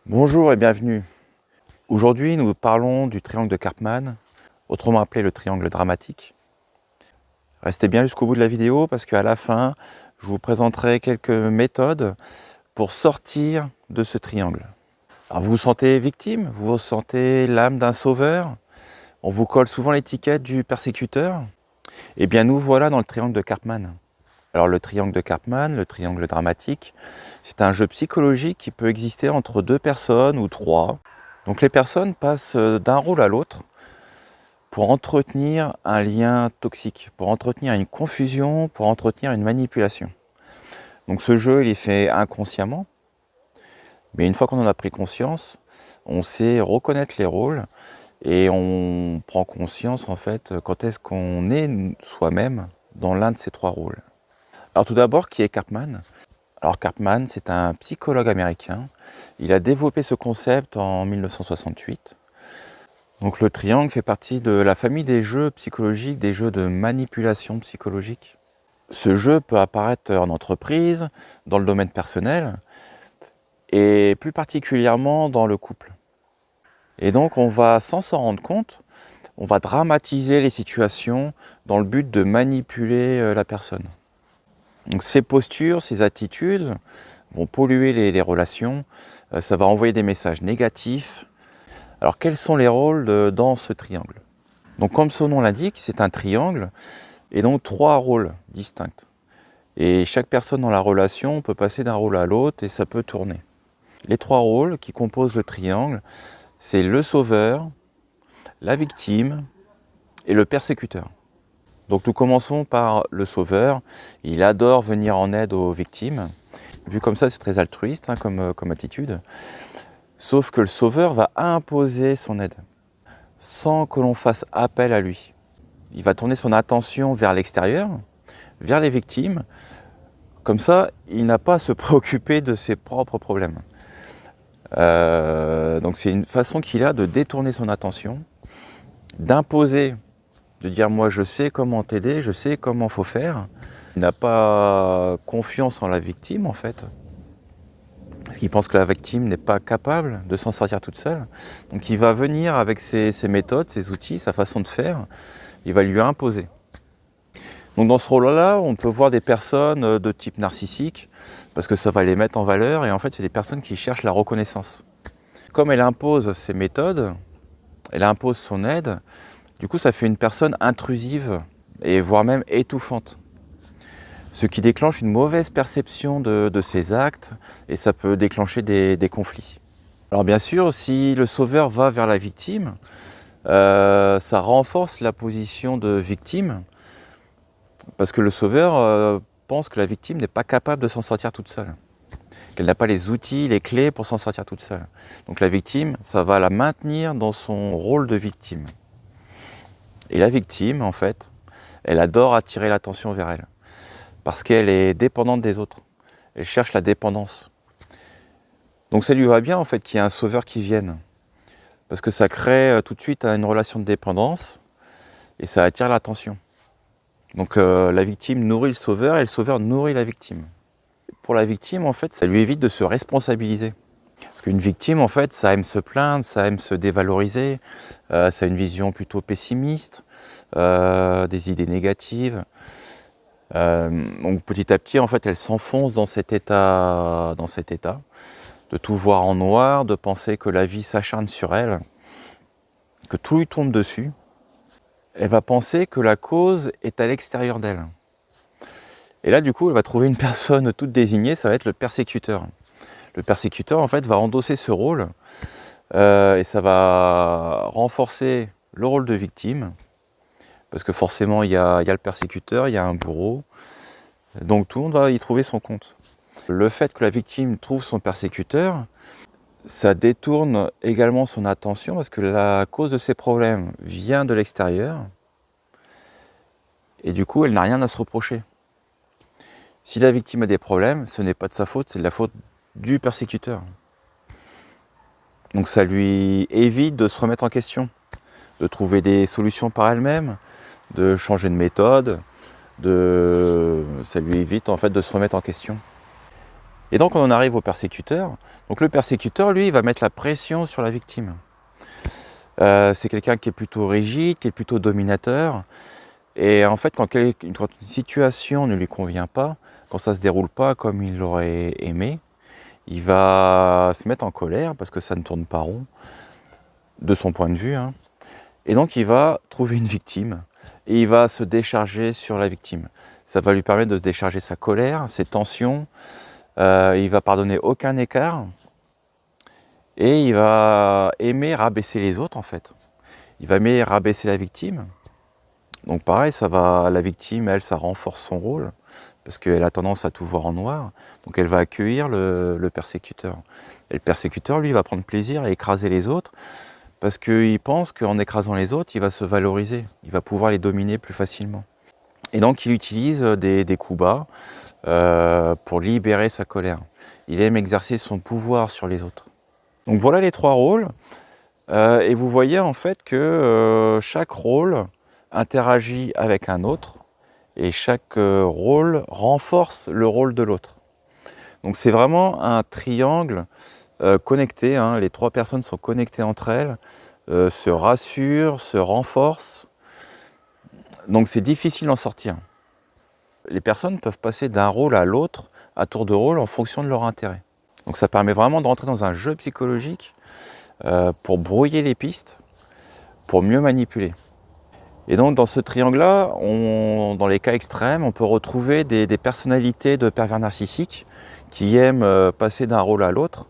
Bonjour et bienvenue. Aujourd'hui, nous parlons du triangle de Karpman, autrement appelé le triangle dramatique. Restez bien jusqu'au bout de la vidéo parce qu'à la fin, je vous présenterai quelques méthodes pour sortir de ce triangle. Alors, vous vous sentez victime, vous vous sentez l'âme d'un sauveur, on vous colle souvent l'étiquette du persécuteur. Eh bien, nous voilà dans le triangle de Karpman. Alors le triangle de Karpman, le triangle dramatique, c'est un jeu psychologique qui peut exister entre deux personnes ou trois. Donc les personnes passent d'un rôle à l'autre pour entretenir un lien toxique, pour entretenir une confusion, pour entretenir une manipulation. Donc ce jeu, il est fait inconsciemment, mais une fois qu'on en a pris conscience, on sait reconnaître les rôles et on prend conscience en fait quand est-ce qu'on est soi-même dans l'un de ces trois rôles. Alors tout d'abord, qui est Karpman ? Alors Karpman, c'est un psychologue américain. Il a développé ce concept en 1968. Donc le triangle fait partie de la famille des jeux psychologiques, des jeux de manipulation psychologique. Ce jeu peut apparaître en entreprise, dans le domaine personnel, et plus particulièrement dans le couple. Et donc on va, sans s'en rendre compte, on va dramatiser les situations dans le but de manipuler la personne. Donc ces postures, ces attitudes vont polluer les relations, ça va envoyer des messages négatifs. Alors quels sont les rôles dans ce triangle ? Donc comme son nom l'indique, c'est un triangle et donc trois rôles distincts. Et chaque personne dans la relation peut passer d'un rôle à l'autre et ça peut tourner. Les trois rôles qui composent le triangle, c'est le sauveur, la victime et le persécuteur. Donc nous commençons par le sauveur. Il adore venir en aide aux victimes. Vu comme ça, c'est très altruiste comme attitude. Sauf que le sauveur va imposer son aide, sans que l'on fasse appel à lui. Il va tourner son attention vers l'extérieur, vers les victimes. Comme ça, il n'a pas à se préoccuper de ses propres problèmes. Donc c'est une façon qu'il a de détourner son attention, d'imposer, de dire moi je sais comment t'aider, je sais comment faut faire. Il n'a pas confiance en la victime en fait. Parce qu'il pense que la victime n'est pas capable de s'en sortir toute seule. Donc il va venir avec ses méthodes, ses outils, sa façon de faire, il va lui imposer. Donc dans ce rôle-là, on peut voir des personnes de type narcissique, parce que ça va les mettre en valeur, et en fait c'est des personnes qui cherchent la reconnaissance. Comme elle impose ses méthodes, elle impose son aide, du coup ça fait une personne intrusive, et voire même étouffante. Ce qui déclenche une mauvaise perception de ses actes et ça peut déclencher des conflits. Alors bien sûr, si le sauveur va vers la victime, ça renforce la position de victime parce que le sauveur pense que la victime n'est pas capable de s'en sortir toute seule, qu'elle n'a pas les outils, les clés pour s'en sortir toute seule. Donc la victime, ça va la maintenir dans son rôle de victime. Et la victime, en fait, elle adore attirer l'attention vers elle. Parce qu'elle est dépendante des autres. Elle cherche la dépendance. Donc ça lui va bien en fait qu'il y ait un sauveur qui vienne. Parce que ça crée tout de suite une relation de dépendance et ça attire l'attention. Donc la victime nourrit le sauveur et le sauveur nourrit la victime. Pour la victime en fait, ça lui évite de se responsabiliser. Parce qu'une victime en fait, ça aime se plaindre, ça aime se dévaloriser, ça a une vision plutôt pessimiste, des idées négatives. Donc petit à petit, en fait, elle s'enfonce dans cet état, de tout voir en noir, de penser que la vie s'acharne sur elle, que tout lui tombe dessus. Elle va penser que la cause est à l'extérieur d'elle. Et là, du coup, elle va trouver une personne toute désignée, ça va être le persécuteur. Le persécuteur, en fait, va endosser ce rôle et ça va renforcer le rôle de victime. Parce que forcément, il y a le persécuteur, il y a un bourreau. Donc tout le monde va y trouver son compte. Le fait que la victime trouve son persécuteur, ça détourne également son attention parce que la cause de ses problèmes vient de l'extérieur. Et du coup, elle n'a rien à se reprocher. Si la victime a des problèmes, ce n'est pas de sa faute, c'est de la faute du persécuteur. Donc ça lui évite de se remettre en question, de trouver des solutions par elle-même, de changer de méthode, ça lui évite en fait de se remettre en question. Et donc on en arrive au persécuteur. Donc le persécuteur, lui, il va mettre la pression sur la victime. C'est quelqu'un qui est plutôt rigide, qui est plutôt dominateur. Et en fait, quand une situation ne lui convient pas, quand ça ne se déroule pas comme il l'aurait aimé, il va se mettre en colère parce que ça ne tourne pas rond, de son point de vue, hein. Et donc il va trouver une victime et il va se décharger sur la victime. Ça va lui permettre de se décharger sa colère, ses tensions. Il va pardonner aucun écart et il va aimer rabaisser les autres en fait. Il va aimer rabaisser la victime. Donc pareil, la victime, elle, ça renforce son rôle parce qu'elle a tendance à tout voir en noir. Donc elle va accueillir le persécuteur. Et le persécuteur, lui, va prendre plaisir à écraser les autres parce qu'il pense qu'en écrasant les autres, il va se valoriser. Il va pouvoir les dominer plus facilement. Et donc il utilise des coups bas pour libérer sa colère. Il aime exercer son pouvoir sur les autres. Donc voilà les 3 rôles. Et vous voyez en fait que chaque rôle interagit avec un autre et chaque rôle renforce le rôle de l'autre. Donc c'est vraiment un triangle connecté, hein. Les 3 personnes sont connectées entre elles, se rassurent, se renforcent. Donc c'est difficile d'en sortir. Les personnes peuvent passer d'un rôle à l'autre, à tour de rôle, en fonction de leur intérêt. Donc ça permet vraiment de rentrer dans un jeu psychologique pour brouiller les pistes, pour mieux manipuler. Et donc dans ce triangle-là, dans les cas extrêmes, on peut retrouver des personnalités de pervers narcissiques qui aiment passer d'un rôle à l'autre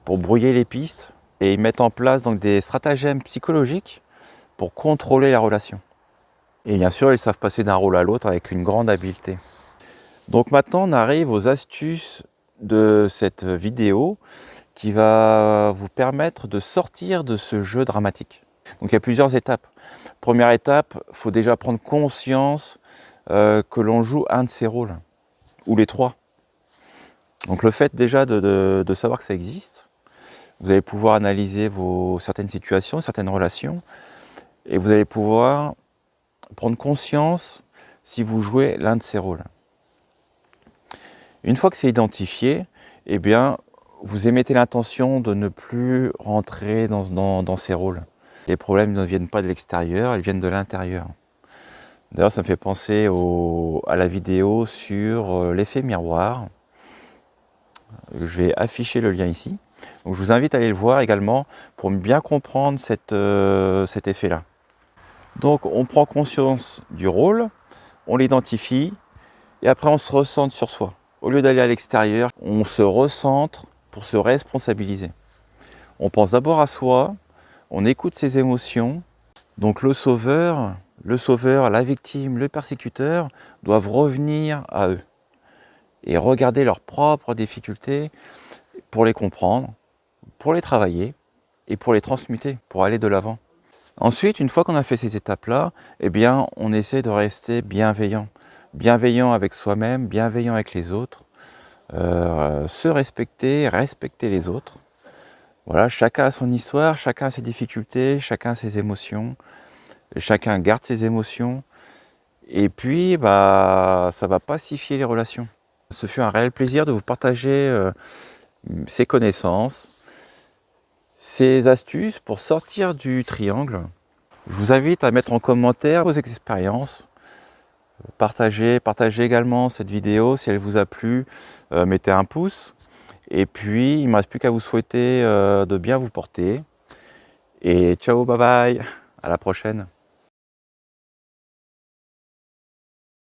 pour brouiller les pistes et ils mettent en place donc des stratagèmes psychologiques pour contrôler la relation. Et bien sûr, ils savent passer d'un rôle à l'autre avec une grande habileté. Donc maintenant, on arrive aux astuces de cette vidéo qui va vous permettre de sortir de ce jeu dramatique. Donc il y a plusieurs étapes. Première étape, il faut déjà prendre conscience que l'on joue un de ces rôles, ou les 3. Donc le fait déjà de savoir que ça existe, vous allez pouvoir analyser certaines situations, certaines relations, et vous allez pouvoir prendre conscience si vous jouez l'un de ces rôles. Une fois que c'est identifié, eh bien, vous émettez l'intention de ne plus rentrer dans ces rôles. Les problèmes ne viennent pas de l'extérieur, ils viennent de l'intérieur. D'ailleurs, ça me fait penser à la vidéo sur l'effet miroir. Je vais afficher le lien ici. Donc, je vous invite à aller le voir également pour bien comprendre cet effet-là. Donc, on prend conscience du rôle, on l'identifie et après on se recentre sur soi. Au lieu d'aller à l'extérieur, on se recentre pour se responsabiliser. On pense d'abord à soi, on écoute ses émotions. Donc le sauveur, la victime, le persécuteur doivent revenir à eux et regarder leurs propres difficultés pour les comprendre, pour les travailler et pour les transmuter, pour aller de l'avant. Ensuite, une fois qu'on a fait ces étapes-là, eh bien, on essaie de rester bienveillant. Bienveillant avec soi-même, bienveillant avec les autres, se respecter, respecter les autres. Voilà, chacun a son histoire, chacun a ses difficultés, chacun a ses émotions, chacun garde ses émotions, et puis ça va pacifier les relations. Ce fut un réel plaisir de vous partager ces connaissances, ces astuces pour sortir du triangle. Je vous invite à mettre en commentaire vos expériences. Partagez également cette vidéo si elle vous a plu, mettez un pouce. Et puis, il ne me reste plus qu'à vous souhaiter de bien vous porter. Et ciao, bye bye, à la prochaine.